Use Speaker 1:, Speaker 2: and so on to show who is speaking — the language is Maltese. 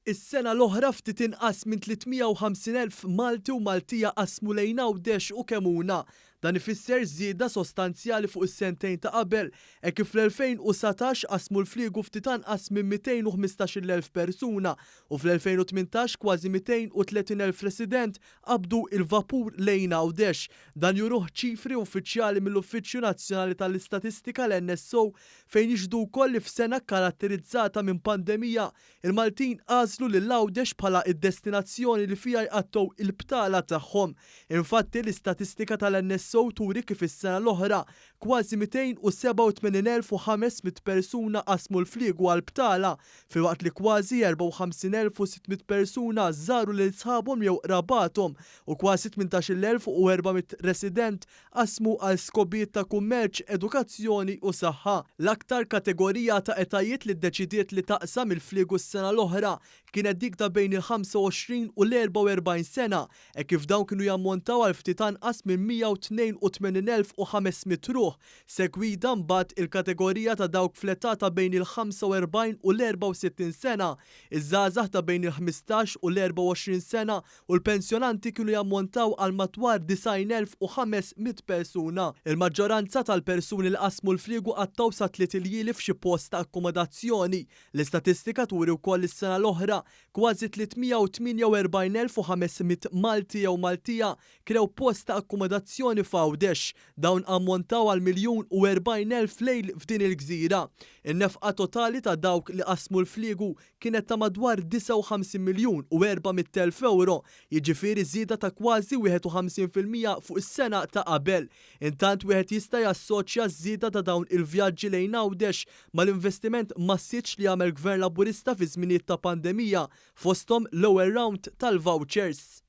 Speaker 1: Is-sena l-oħra ftit inqas minn 350,000 Malti u Maltija qasmu lejn Għawdex u Kemuna. Dan ifisser żieda sostanzjali fuq is-sentejn ta' qabel, kif fl-2017 qasmu l-fliegu ftit anqas minn 215,000 persuna u fl-2018 kważi 230,000 resident qabdu il-vapur lejn Għawdex. Dan juruh ċifri uffiċjali mill-Uffiċċju Nazzjonali tal-Istatistika l-NSO fejn jiġdu wkoll li f'sena karatterizzata minn pandemija il-Maltin għażlu lil Għawdex bħala id-destinazzjoni li fiha jqattgħu il-btala tagħhom. Infatti l-istatistika tal-NSO turi kif is-sena l-oħra kważi 287,500 persuna qasmu l-fliegu għall-btala filwaqt li kważi 54,600 persuna żaru lil sħabhom jew qrabathom u kważi 18,400 resident qasmu għal skobijiet ta' kummerċ, edukazzjoni u saħħa. L-aktar kategorija ta' etajiet li ddeċidiet li taqsam il-fliegu s-sena l-oħra kienet dik ta' bejn il-25 u l-44 sena, kif dawn kienu jammontaw għal ftit anqas minn 182,500 ruħ, segwida mbagħad il-kategorija ta' dawk fl-età ta' bejn il-45 u l-64 sena, iż-żgħażagħ ta' bejn il-15 u l-24 sena u l-pensjonanti kienu jammontaw għal madwar 90,500 persuna. Il-maġġoranza tal-persuni li qasmu l-fliegu qattaw sa tliet iljili f'xi post ta' akkomodazzjoni. L-istatistika turi wkoll is-sena l-oħra kważi 348,500 Malti jew Maltija krew post ta' akkomodazzjoni f'Għawdex. Dawn ammontaw għal 1,40,000 lejl f'din il-gżira. In-nefqa totali ta' dawk li qasmu l-fliegu kienet ta' madwar 59,400,000 euro, jiġifieri żieda ta' kważi 51% fuq is-sena ta' qabel. Intant wieħed jista' jassoċja żieda ta' dawn il-vjaġġi lejn Għawdex mal-investiment massiġġ li għamel Gvern Laburista fi żminijiet ta' pandemija fosthom l-ewwel round tal-vouchers.